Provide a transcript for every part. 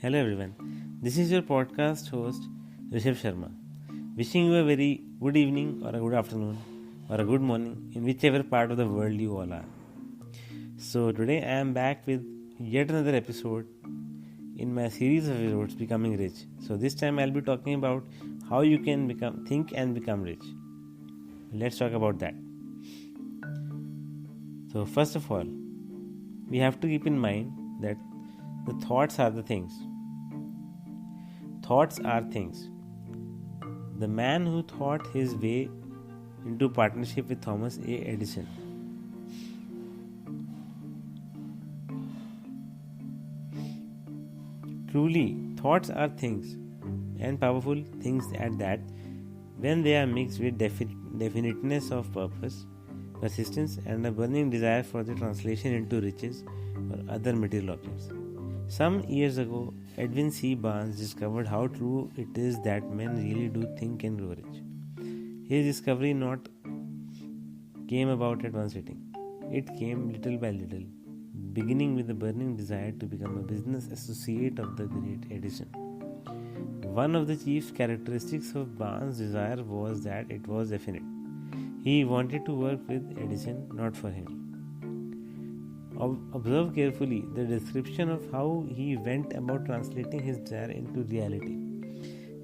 Hello everyone, this is your podcast host Rishabh Sharma. Wishing you a very good evening or a good afternoon or a good morning in whichever part of the world you all are. So today I am back with yet another episode in my series of episodes Becoming Rich. So this time I'll be talking about how you can think and become rich. Let's talk about that. So first of all, we have to keep in mind that the thoughts are the things. Thoughts are things. The man who thought his way into partnership with Thomas A. Edison. Truly, thoughts are things, and powerful things at that, when they are mixed with definiteness of purpose, persistence, and a burning desire for the translation into riches or other material objects. Some years ago, Edwin C. Barnes discovered how true it is that men really do think and grow rich. His discovery not came about at one sitting. It came little by little, beginning with a burning desire to become a business associate of the great Edison. One of the chief characteristics of Barnes' desire was that it was definite. He wanted to work with Edison, not for him. Observe carefully the description of how he went about translating his desire into reality,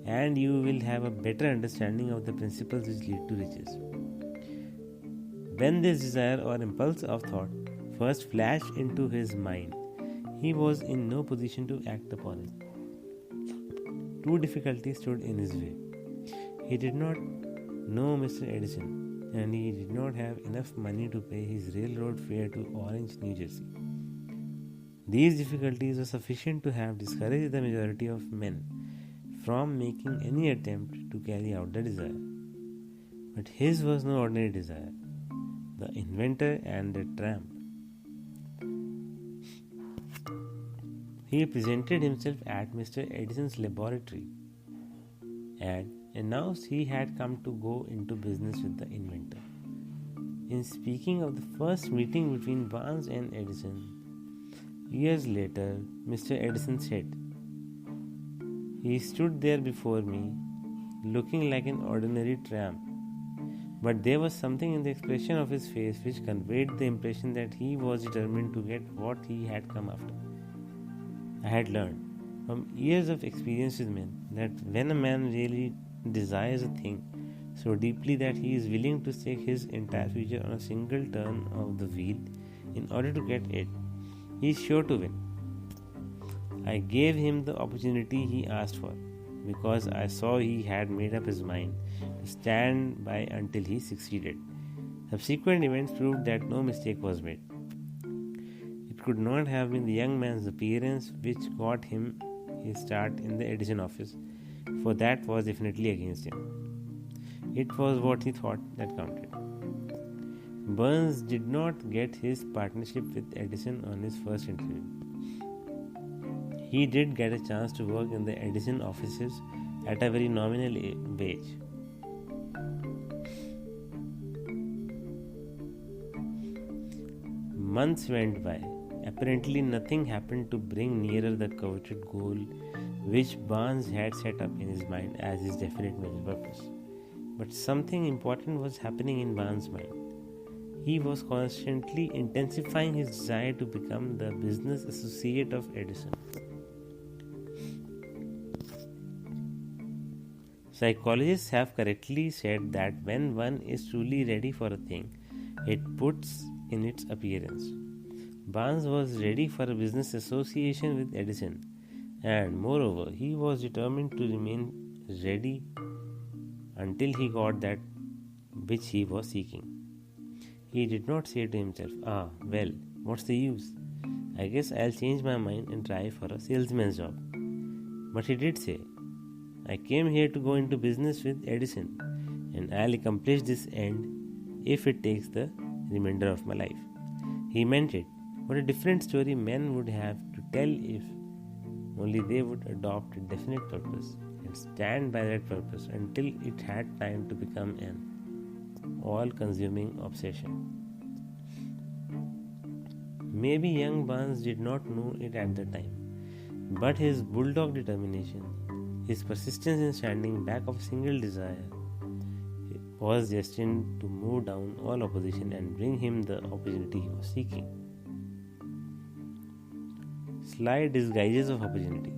and you will have a better understanding of the principles which lead to riches. When this desire or impulse of thought first flashed into his mind, he was in no position to act upon it. Two difficulties stood in his way. He did not know Mr. Edison, and he did not have enough money to pay his railroad fare to Orange, New Jersey. These difficulties were sufficient to have discouraged the majority of men from making any attempt to carry out the desire. But his was no ordinary desire. The inventor and the tramp. He presented himself at Mr. Edison's laboratory and announced he had come to go into business with the inventor. In speaking of the first meeting between Barnes and Edison, years later, Mr. Edison said, "He stood there before me, looking like an ordinary tramp, but there was something in the expression of his face which conveyed the impression that he was determined to get what he had come after." I had learned from years of experience with men that when a man really desires a thing so deeply that he is willing to stake his entire future on a single turn of the wheel in order to get it, he is sure to win. I gave him the opportunity he asked for because I saw he had made up his mind to stand by until he succeeded. Subsequent events proved that no mistake was made. It could not have been the young man's appearance which got him his start in the Edison office, for that was definitely against him. It was what he thought that counted. Barnes did not get his partnership with Edison on his first interview. He did get a chance to work in the Edison offices at a very nominal wage. Months went by. Apparently nothing happened to bring nearer the coveted goal which Barnes had set up in his mind as his definite major purpose. But something important was happening in Barnes' mind. He was constantly intensifying his desire to become the business associate of Edison. Psychologists have correctly said that when one is truly ready for a thing, it puts in its appearance. Barnes was ready for a business association with Edison, and moreover, he was determined to remain ready until he got that which he was seeking. He did not say to himself, well, what's the use? I guess I'll change my mind and try for a salesman's job. But he did say, I came here to go into business with Edison, and I'll accomplish this end if it takes the remainder of my life. He meant it. What a different story men would have to tell if only they would adopt a definite purpose and stand by that purpose until it had time to become an all-consuming obsession. Maybe young Barnes did not know it at the time, But his bulldog determination, his persistence in standing back of a single desire, was destined to move down all opposition and bring him the opportunity he was seeking. Sly disguises of opportunity.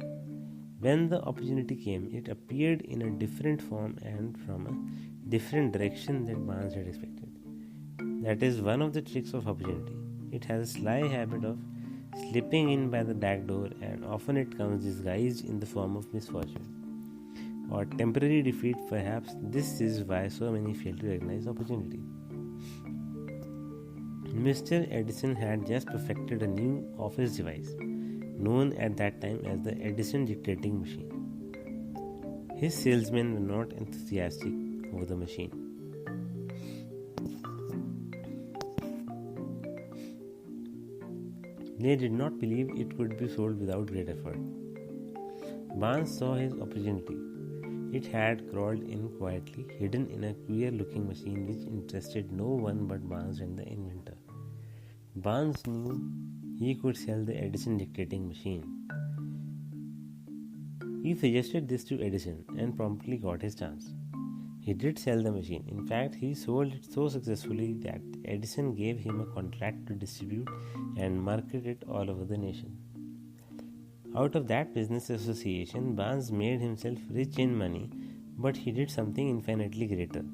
When the opportunity came, it appeared in a different form and from a different direction than Barnes had expected. That is one of the tricks of opportunity. It has a sly habit of slipping in by the back door, and often it comes disguised in the form of misfortune or temporary defeat. Perhaps this is why so many fail to recognize opportunity. Mr. Edison had just perfected a new office device, known at that time as the Edison dictating machine. His salesmen were not enthusiastic over the machine. They did not believe it could be sold without great effort. Barnes saw his opportunity. It had crawled in quietly, hidden in a queer-looking machine which interested no one but Barnes and the inventor. Barnes knew he could sell the Edison dictating machine. He suggested this to Edison and promptly got his chance. He did sell the machine. In fact, he sold it so successfully that Edison gave him a contract to distribute and market it all over the nation. Out of that business association, Barnes made himself rich in money, but he did something infinitely greater.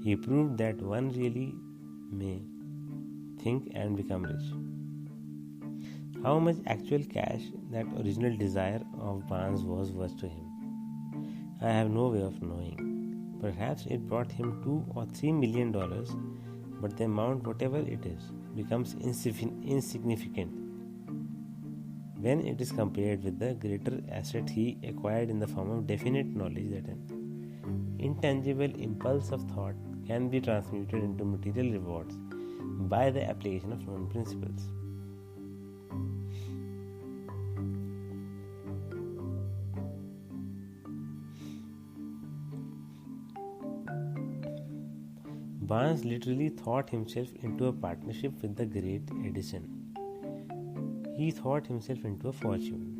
He proved that one really may think and become rich. How much actual cash that original desire of Barnes was worth to him, I have no way of knowing. Perhaps it brought him $2 or $3 million, but the amount, whatever it is, becomes insignificant when it is compared with the greater asset he acquired in the form of definite knowledge that an intangible impulse of thought can be transmuted into material rewards by the application of known principles. Barnes literally thought himself into a partnership with the great Edison. He thought himself into a fortune.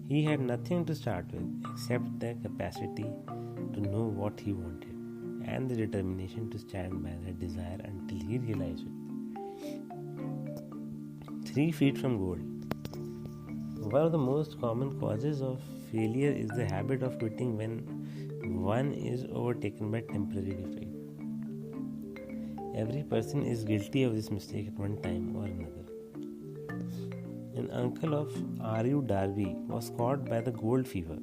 He had nothing to start with except the capacity to know what he wanted and the determination to stand by that desire until he realized it. 3 feet from gold. One of the most common causes of failure is the habit of quitting when one is overtaken by temporary defeat. Every person is guilty of this mistake at one time or another. An uncle of R.U. Darby was caught by the gold fever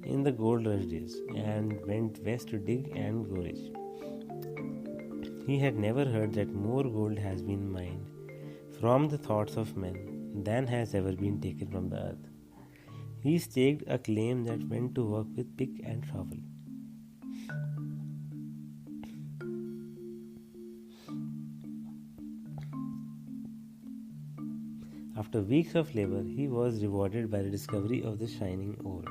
in the gold rush days and went west to dig and grow rich. He had never heard that more gold has been mined from the thoughts of men than has ever been taken from the earth. He staked a claim that went to work with pick and shovel. After weeks of labor, he was rewarded by the discovery of the shining ore.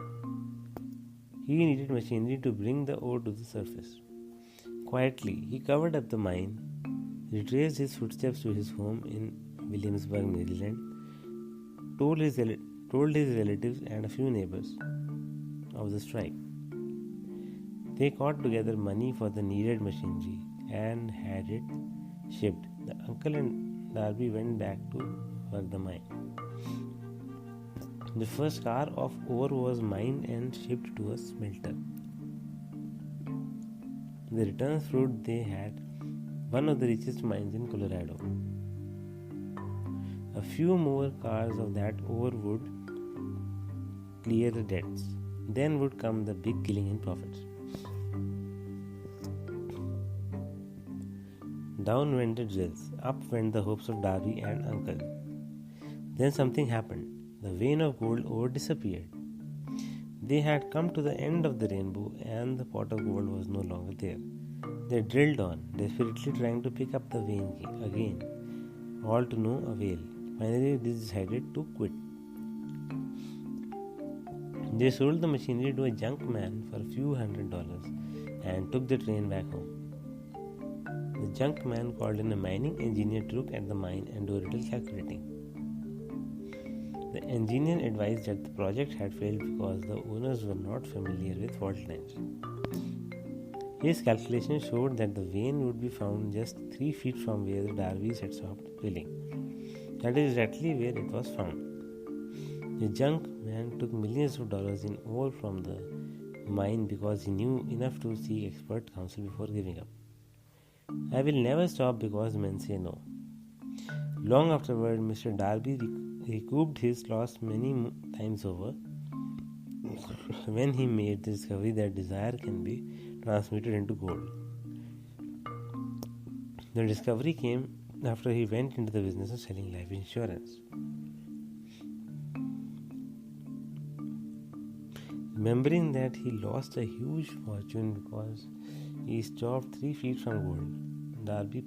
He needed machinery to bring the ore to the surface. Quietly, he covered up the mine, retraced his footsteps to his home in Williamsburg, Maryland, told his relatives and a few neighbors of the strike. They caught together money for the needed machinery and had it shipped. The uncle and Darby went back to work the mine. The first car of ore was mined and shipped to a smelter. The return proved they had one of the richest mines in Colorado. A few more cars of that ore would clear the debts. Then would come the big killing in profits. Down went the drills, up went the hopes of Darby and uncle. Then something happened. The vein of gold ore disappeared. They had come to the end of the rainbow and the pot of gold was no longer there. They drilled on, desperately trying to pick up the vein again, all to no avail. Finally, they decided to quit. They sold the machinery to a junk man for a few $100s and took the train back home. The junk man called in a mining engineer to look at the mine and do a little calculating. The engineer advised that the project had failed because the owners were not familiar with fault lines. His calculations showed that the vein would be found just 3 feet from where the Darby's had stopped drilling. That is exactly where it was found. The junk man took millions of dollars in ore from the mine because he knew enough to seek expert counsel before giving up. I will never stop because men say no. Long afterward, Mr. Darby recouped his loss many times over when he made the discovery that desire can be transmuted into gold. The discovery came after he went into the business of selling life insurance. Remembering that he lost a huge fortune because he stopped 3 feet from gold, Darby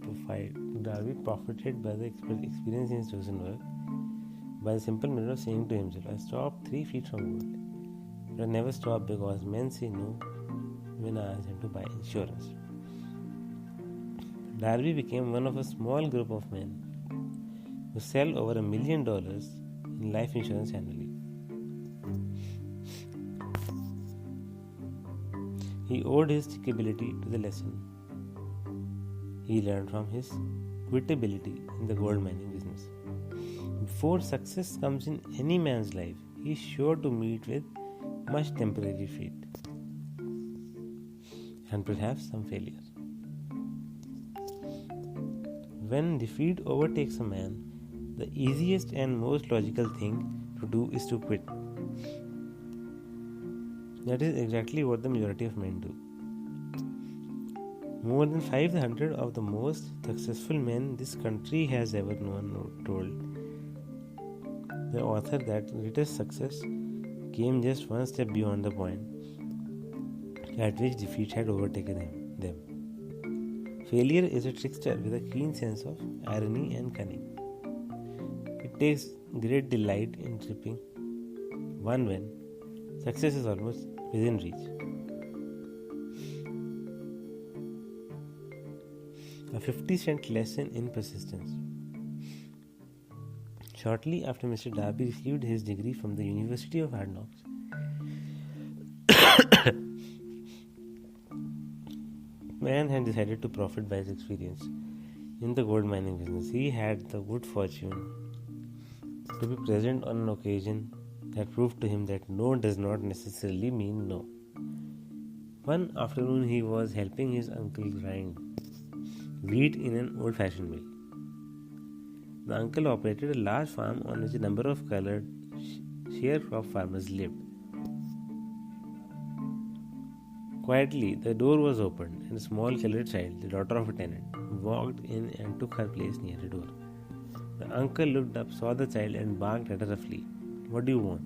profited by the experience in his chosen work by the simple matter of saying to himself, I stopped 3 feet from gold. But I never stop because men say no when I ask them to buy insurance. Darby became one of a small group of men who sell over $1 million in life insurance annually. He owed his stickability to the lesson he learned from his quitability in the gold mining business. Before success comes in any man's life, he is sure to meet with much temporary defeat and perhaps some failure. When defeat overtakes a man, the easiest and most logical thing to do is to quit. That is exactly what the majority of men do. More than 500 of the most successful men this country has ever known told the author that greatest success came just one step beyond the point at which defeat had overtaken them. Failure is a trickster with a keen sense of irony and cunning. It takes great delight in tripping one when success is almost within reach. A 50-cent lesson in persistence. Shortly after Mr. Darby received his degree from the University of Hard Knocks, man had decided to profit by his experience in the gold mining business. He had the good fortune to be present on an occasion that proved to him that no does not necessarily mean no. One afternoon he was helping his uncle grind wheat in an old-fashioned mill. The uncle operated a large farm on which a number of colored sharecrop farmers lived. Quietly, the door was opened and a small colored child, the daughter of a tenant, walked in and took her place near the door. The uncle looked up, saw the child and barked at her roughly. What do you want?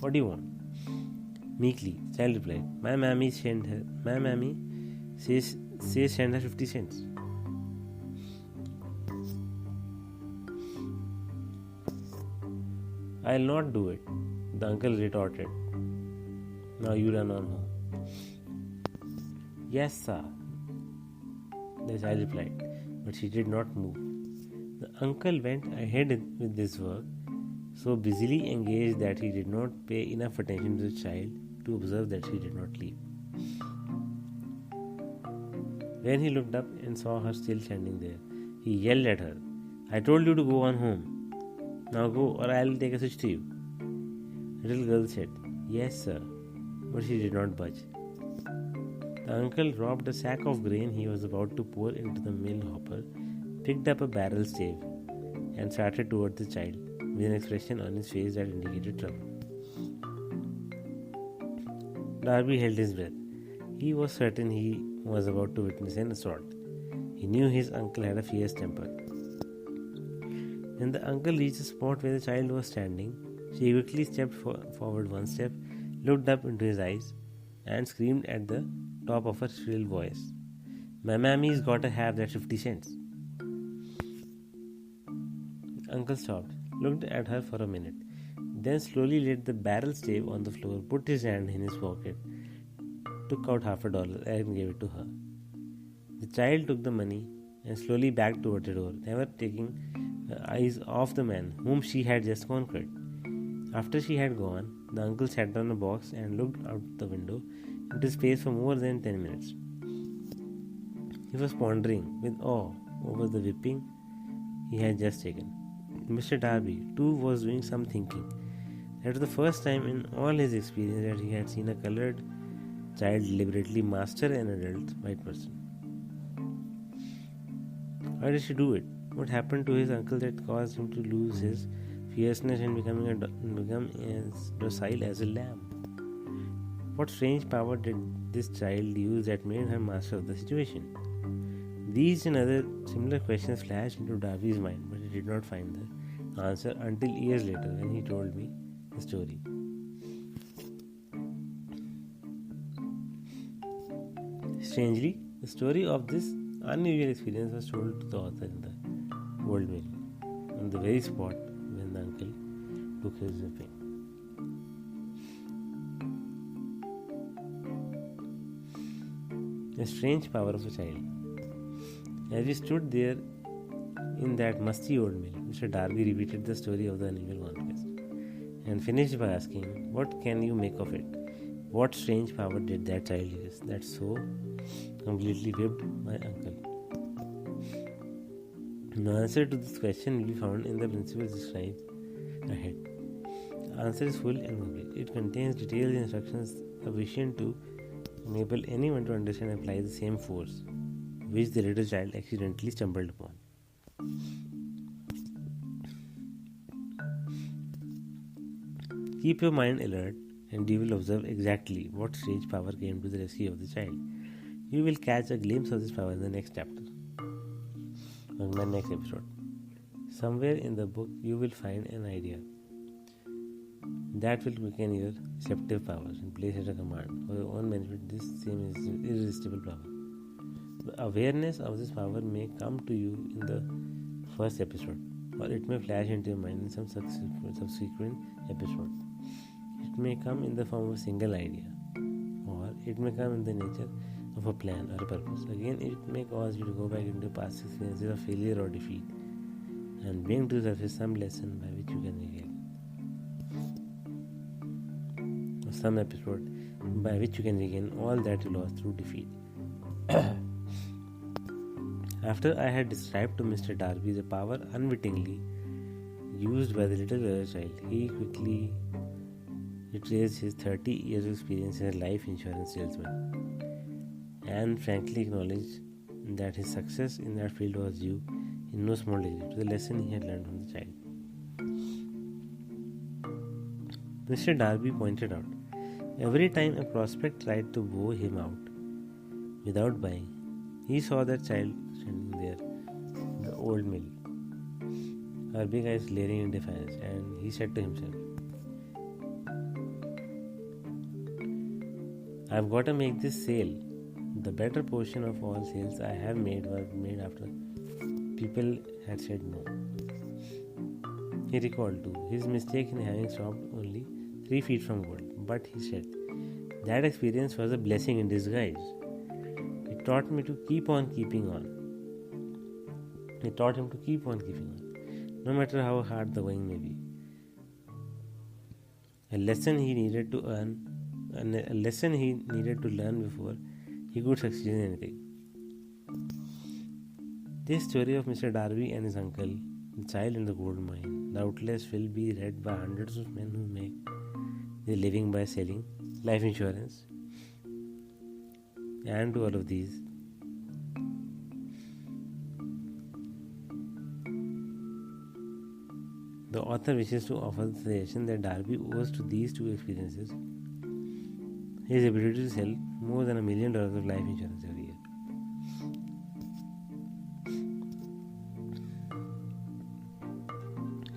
What do you want? Meekly, the child replied, My mammy says send her 50 cents. I'll not do it, the uncle retorted. Now you run on home. Yes, sir, the child replied, but she did not move. The uncle went ahead with this work, so busily engaged that he did not pay enough attention to the child to observe that she did not leave. When he looked up and saw her still standing there, he yelled at her, I told you to go on home. Now go or I'll take a switch to you. The little girl said, Yes, sir, but she did not budge. The uncle dropped a sack of grain he was about to pour into the mill hopper, picked up a barrel stave, and started toward the child with an expression on his face that indicated trouble. Darby held his breath. He was certain he was about to witness an assault. He knew his uncle had a fierce temper. When the uncle reached the spot where the child was standing, she quickly stepped forward one step, looked up into his eyes, and screamed at the top of her shrill voice, My mammy's got to have that 50 cents. The uncle stopped, looked at her for a minute, then slowly laid the barrel stave on the floor, put his hand in his pocket, took out $50 and gave it to her. The child took the money and slowly backed toward the door, never taking her eyes off the man whom she had just conquered. After she had gone, the uncle sat on a box and looked out the window into space for more than 10 minutes. He was pondering with awe over the whipping he had just taken. Mr. Darby, too, was doing some thinking. That was the first time in all his experience that he had seen a colored child deliberately master an adult white person. Why did she do it? What happened to his uncle that caused him to lose his fierceness and become as docile as a lamb? What strange power did this child use that made her master of the situation? These and other similar questions flashed into Darby's mind, but he did not find the answer until years later when he told me the story. Strangely, the story of this unusual experience was told to the author in the old mill, on the very spot when the uncle took his whipping. The strange power of a child. As we stood there in that musty old mill, Mr. Darby repeated the story of the unusual conquest and finished by asking, "What can you make of it? What strange power did that child use that so completely whipped my uncle?" The answer to this question will be found in the principles described ahead. The answer is full and complete. It contains detailed instructions sufficient to enable anyone to understand and apply the same force which the little child accidentally stumbled upon. Keep your mind alert and you will observe exactly what strange power came to the rescue of the child. You will catch a glimpse of this power in the next chapter, or in my next episode. Somewhere in the book you will find an idea that will quicken your receptive powers and place at a command for your own benefit. This same is irresistible power. The awareness of this power may come to you in the first episode, or it may flash into your mind in some subsequent episode. It may come in the form of a single idea, or it may come in the nature of a plan or a purpose. Again, it may cause you to go back into past experiences of failure or defeat and bring to the surface some lesson by which you can regain, or some episode by which you can regain all that you lost through defeat. After I had described to Mr. Darby the power unwittingly used by the little girl child, he quickly retraced his 30 years of experience as a life insurance salesman and frankly acknowledged that his success in that field was due in no small degree to the lesson he had learned from the child. Mr. Darby pointed out, every time a prospect tried to woo him out without buying, he saw that child standing there in the old mill, her big eyes glaring in defiance, and he said to himself, "I've got to make this sale." The better portion of all sales I have made were made after people had said no. He recalled too his mistake in having stopped only 3 feet from goal, but he said, "That experience was a blessing in disguise. It taught me to keep on keeping on." It taught him to keep on keeping on, no matter how hard the going may be. A lesson he needed to learn before he could succeed in anything. This story of Mr. Darby and his uncle, the child in the gold mine, doubtless will be read by hundreds of men who make their living by selling life insurance. And to all of these, the author wishes to offer the suggestion that Darby owes to these two experiences his ability to sell more than $1 million of life insurance every year.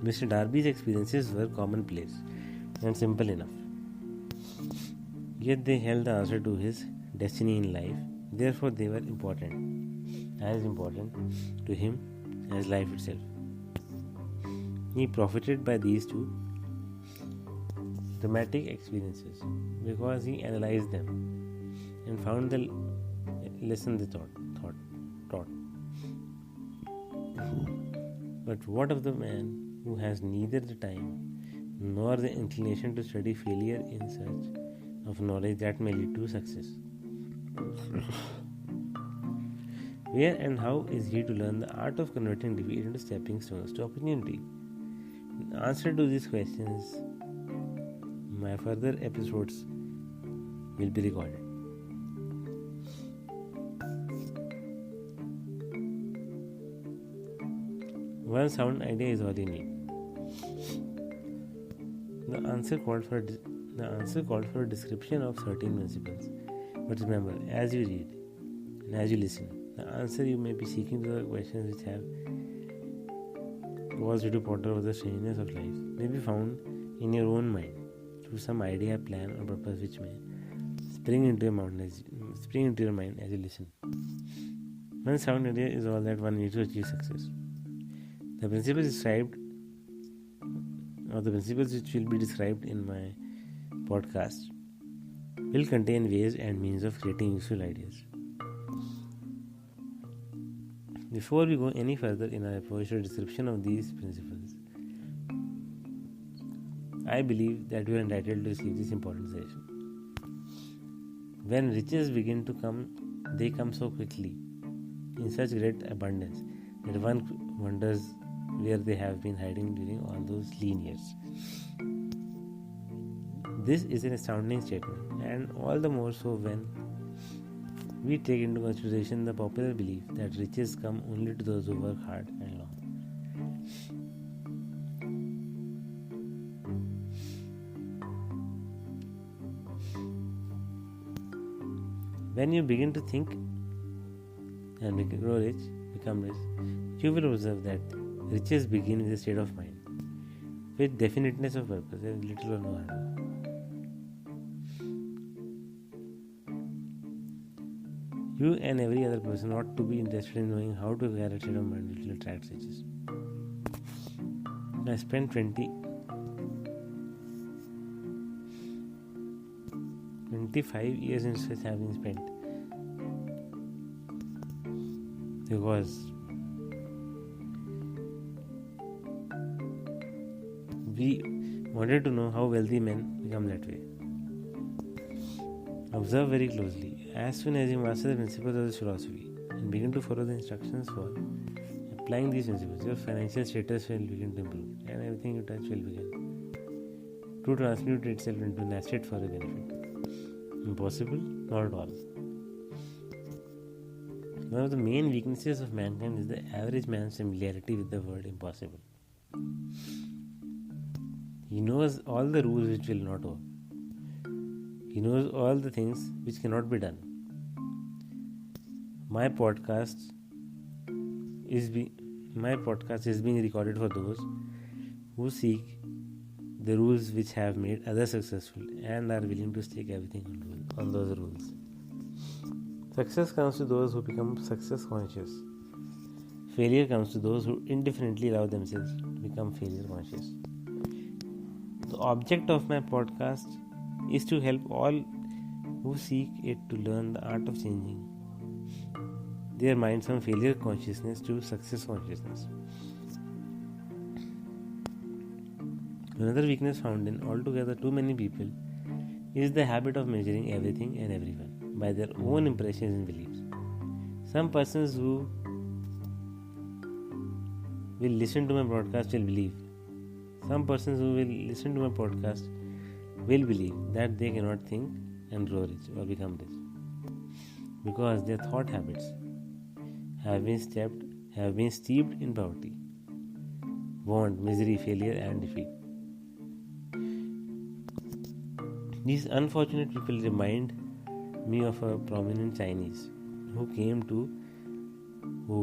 Mr. Darby's experiences were commonplace and simple enough, yet they held the answer to his destiny in life. Therefore, they were as important to him as life itself. He profited by these two dramatic experiences because he analyzed them and found the lesson they taught. But what of the man who has neither the time nor the inclination to study failure in search of knowledge that may lead to success. Where and how is he to learn the art of converting defeat into stepping stones to opportunity? In answer to these questions, my further episodes will be recorded. One sound idea is all you need. The answer called for a description of certain principles. But remember, as you read and as you listen, the answer you may be seeking to the questions which have caused you to ponder over the strangeness of life may be found in your own mind through some idea, plan, or purpose which may spring into your mind as you listen. One sound idea is all that one needs to achieve success. The principles which will be described in my podcast will contain ways and means of creating useful ideas. Before we go any further in our approach or description of these principles, I believe that we are entitled to receive this important suggestion. When riches begin to come, they come so quickly, in such great abundance, that one wonders where they have been hiding during all those lean years. This is an astounding statement, and all the more so when we take into consideration the popular belief that riches come only to those who work hard and long. When you begin to think and become rich, you will observe that riches begin with a state of mind, with definiteness of purpose and little or no hard work. You and every other person ought to be interested in knowing how to acquire a state of mind which will attract riches. I spent 25 years in such having spent, because we wanted to know how wealthy men become that way. Observe very closely. As soon as you master the principles of this philosophy and begin to follow the instructions for applying these principles, your financial status will begin to improve and everything you touch will begin to transmute itself into an asset for your benefit. Impossible? Not at all. One of the main weaknesses of mankind is the average man's familiarity with the word impossible. He knows all the rules which will not work. He knows all the things which cannot be done. My podcast is being recorded for those who seek the rules which have made others successful and are willing to stake everything on those rules. Success comes to those who become success conscious. Failure comes to those who indifferently allow themselves to become failure conscious. The object of my podcast is to help all who seek it to learn the art of changing their minds from failure consciousness to success consciousness. Another weakness found in altogether too many people is the habit of measuring everything and everyone by their own impressions and beliefs. Some persons who will listen to my broadcast will believe. Some persons who will listen to my podcast will believe that they cannot think and grow rich or become rich because their thought habits have been steeped in poverty, want, misery, failure, and defeat. These unfortunate people remind me of a prominent Chinese who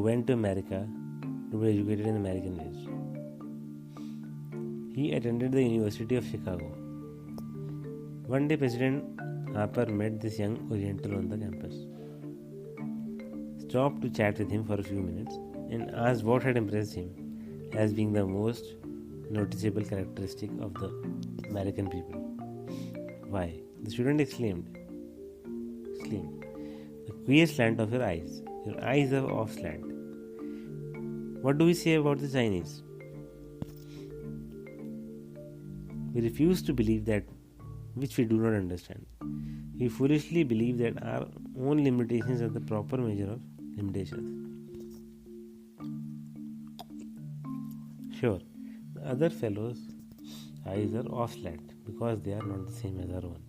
went to America to be educated in American ways. He attended the University of Chicago. One day, President Harper met this young Oriental on the campus, stopped to chat with him for a few minutes, and asked what had impressed him as being the most noticeable characteristic of the American people. Why? The student exclaimed, the queer slant of your eyes. Your eyes are off slant. What do we say about the Chinese? We refuse to believe that which we do not understand. We foolishly believe that our own limitations are the proper measure of limitations. Sure, the other fellow's eyes are off slant because they are not the same as our own.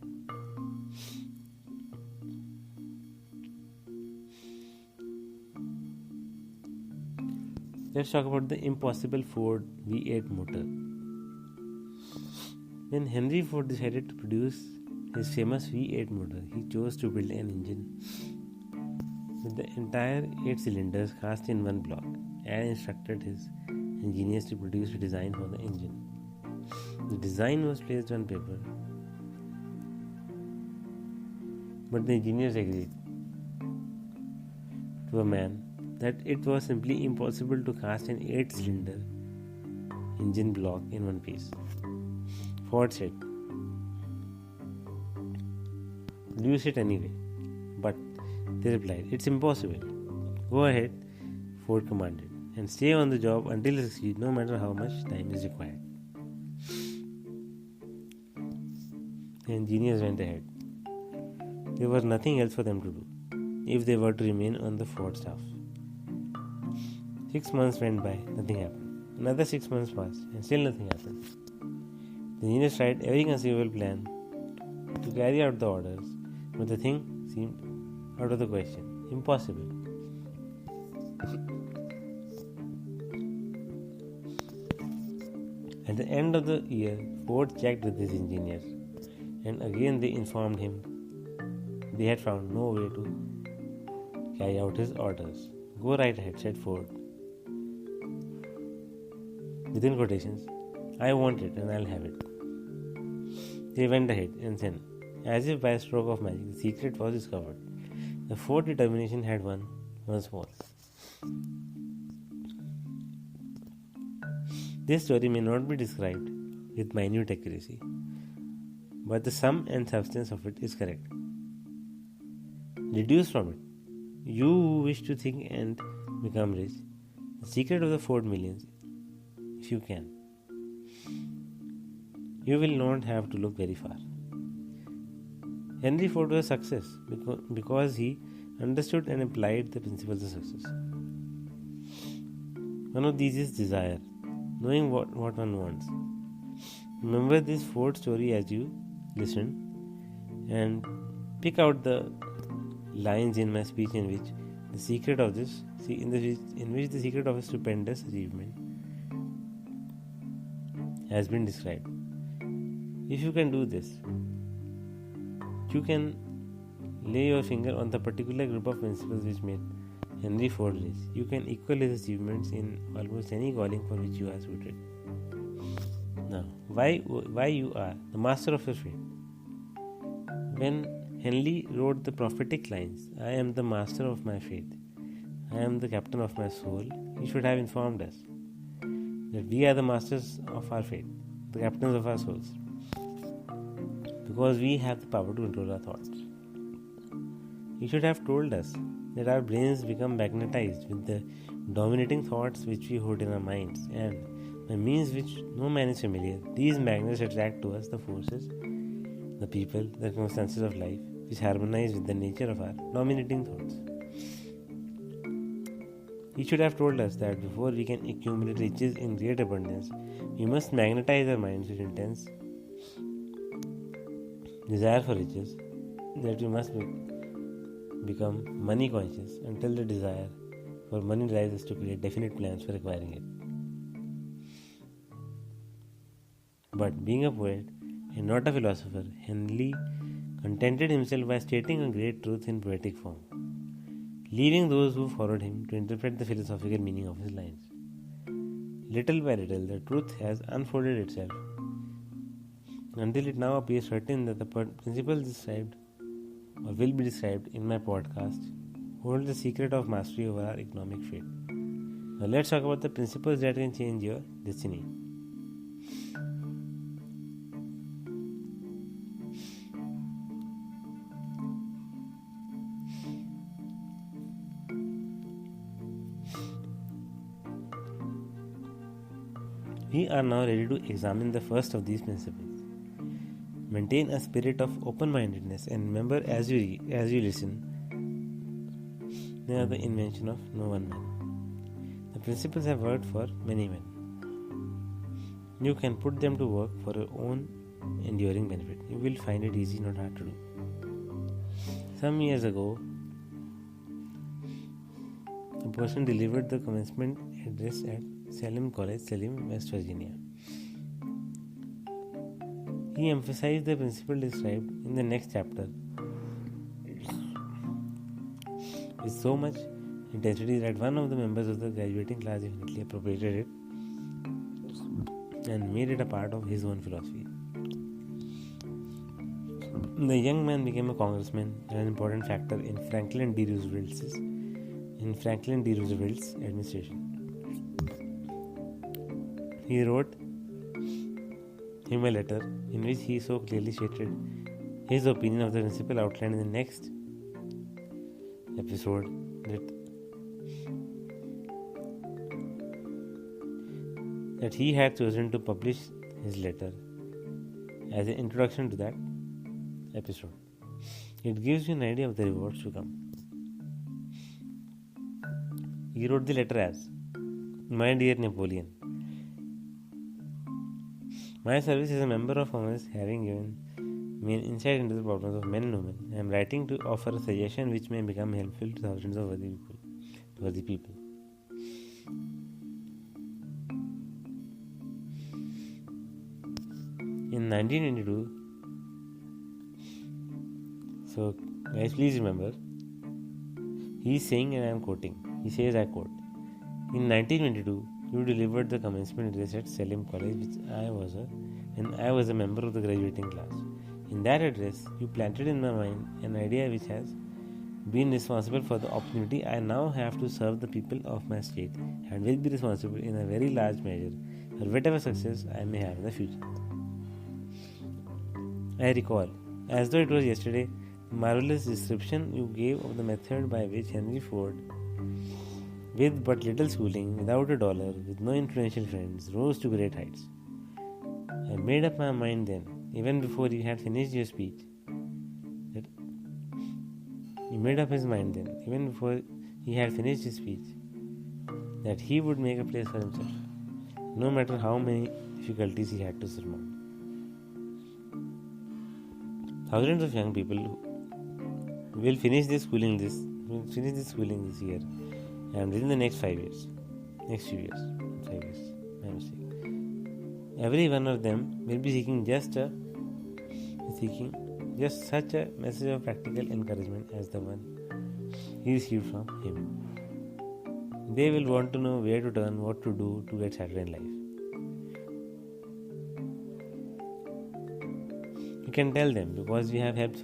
Let's talk about the impossible Ford V8 motor. When Henry Ford decided to produce his famous V8 motor, he chose to build an engine with the entire 8 cylinders cast in one block and instructed his engineers to produce a design for the engine. The design was placed on paper, but the engineers agreed to a man that it was simply impossible to cast an 8-cylinder engine block in one piece. Ford said, "Produce it anyway." But they replied, "It's impossible." "Go ahead," Ford commanded, "and stay on the job until you succeed, no matter how much time is required." The engineers went ahead. There was nothing else for them to do if they were to remain on the Ford staff. 6 months went by, nothing happened. Another 6 months passed, and still nothing happened. The engineers tried every conceivable plan to carry out the orders, but the thing seemed out of the question, impossible. At the end of the year, Ford checked with his engineers, and again they informed him they had found no way to carry out his orders. "Go right ahead," said Ford. Within quotations, "I want it and I'll have it." They went ahead, and then, as if by a stroke of magic, the secret was discovered. The Ford determination had won once more. This story may not be described with minute accuracy, but the sum and substance of it is correct. Deduce from it, you who wish to think and become rich, the secret of the Ford millions, if you can. You will not have to look very far. Henry Ford was a success because he understood and applied the principles of success. One of these is desire, knowing what one wants. Remember this Ford story as you listen, and pick out the lines in my speech in which the secret of this, in which the secret of a stupendous achievement has been described. If you can do this, you can lay your finger on the particular group of principles which made Henry Ford rich. You can equal his achievements in almost any calling for which you are suited. Now, why you are the master of your fate? When Henley wrote the prophetic lines, "I am the master of my fate, I am the captain of my soul," he should have informed us that we are the masters of our fate, the captains of our souls, because we have the power to control our thoughts. He should have told us that our brains become magnetized with the dominating thoughts which we hold in our minds, and by means which no man is familiar, these magnets attract to us the forces, the people, the circumstances of life, which harmonize with the nature of our dominating thoughts. He should have told us that before we can accumulate riches in great abundance, we must magnetize our minds with intense desire for riches, that we must become money conscious until the desire for money drives us to create definite plans for acquiring it. But being a poet and not a philosopher, Henley contented himself by stating a great truth in poetic form, leaving those who followed him to interpret the philosophical meaning of his lines. Little by little, the truth has unfolded itself until it now appears certain that the principles described or will be described in my podcast hold the secret of mastery over our economic fate. Now let's talk about the principles that can change your destiny. We are now ready to examine the first of these principles. Maintain a spirit of open-mindedness and remember as you listen, they are the invention of no one man. The principles have worked for many men. You can put them to work for your own enduring benefit. You will find it easy, not hard to do. Some years ago, a person delivered the commencement address at Salem College, Salem, West Virginia. He emphasized the principle described in the next chapter with so much intensity that one of the members of the graduating class definitely appropriated it and made it a part of his own philosophy. The young man became a congressman and an important factor in Franklin D. Roosevelt's administration. He wrote him a letter in which he so clearly stated his opinion of the principle outlined in the next episode that he had chosen to publish his letter as an introduction to that episode. It gives you an idea of the rewards to come. He wrote the letter as, "My dear Napoleon, my service as a member of Congress having given me an insight into the problems of men and women, I am writing to offer a suggestion which may become helpful to thousands of worthy people. In 1922, so guys, please remember, he is saying, and I am quoting, he says, I quote, "In 1922, you delivered the commencement address at Salem College, which I was a member of the graduating class. In that address, you planted in my mind an idea which has been responsible for the opportunity I now have to serve the people of my state and will be responsible in a very large measure for whatever success I may have in the future. I recall, as though it was yesterday, the marvelous description you gave of the method by which Henry Ford, with but little schooling, without a dollar, with no influential friends, rose to great heights. I made up my mind then, even before he had finished your speech, that he made up his mind then, even before he had finished his speech, that he would make a place for himself, no matter how many difficulties he had to surmount. Thousands of young people will finish this schooling this year, and within the next 5 years, every one of them will be seeking just such a message of practical encouragement as the one he received from him. They will want to know where to turn, what to do to get settled in life. You can tell them because you have helped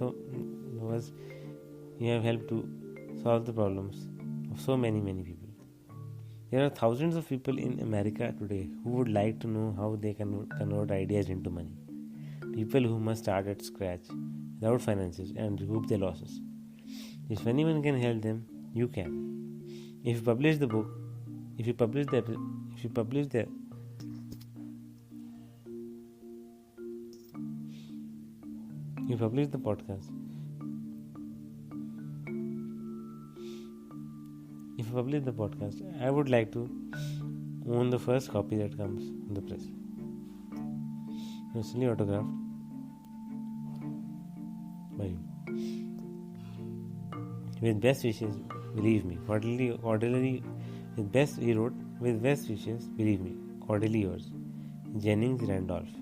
to solve the problems of so many people. There are thousands of people in America today who would like to know how they can convert ideas into money. People who must start at scratch without finances and recoup their losses. If anyone can help them, you can. If you publish the book, if you publish the podcast, I would like to own the first copy that comes from the press. Personally autographed by you. With best wishes, believe me, cordially, he wrote, with best wishes, believe me, cordially yours, Jennings Randolph.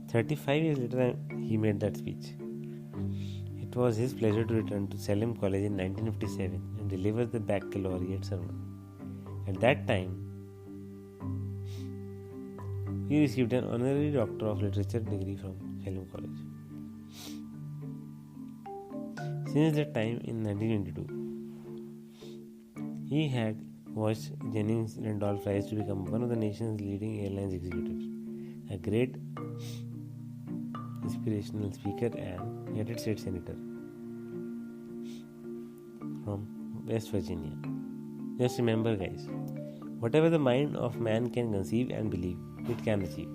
35 years later, he made that speech. It was his pleasure to return to Salem College in 1957 and deliver the baccalaureate sermon. At that time, he received an honorary Doctor of Literature degree from Salem College. Since that time in 1922, he had watched Jennings Randolph rise to become one of the nation's leading airlines executives, a great inspirational speaker and United States Senator from West Virginia. Just remember, guys, whatever the mind of man can conceive and believe, it can achieve.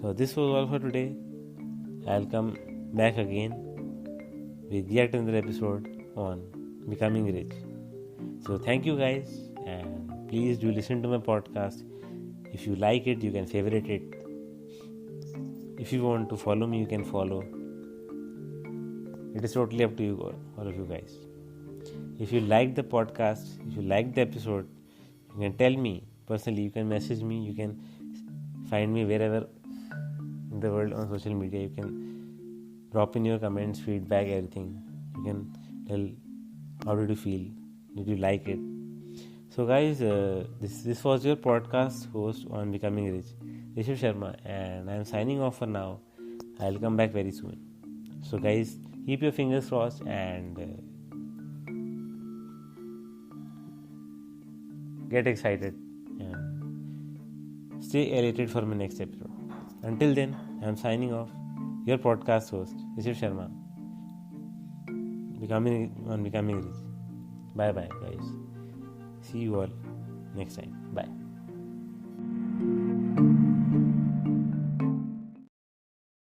So this was all for today. I'll come back again with yet another episode on becoming rich. So thank you guys, and please do listen to my podcast. If you like it, you can favorite it. If you want to follow me, you can follow. It is totally up to you, all of you guys. If you like the podcast, if you like the episode, you can tell me personally. You can message me. You can find me wherever in the world on social media. You can drop in your comments, feedback, everything. You can tell how did you feel, did you like it. So guys, this was your podcast host on Becoming Rich, Rishabh Sharma, and I am signing off for now. I'll come back very soon. So guys, keep your fingers crossed and get excited and stay elated for my next episode. Until then, I am signing off. Your podcast host, Rishabh Sharma, Becoming Rich. Bye bye guys. See you all next time. Bye.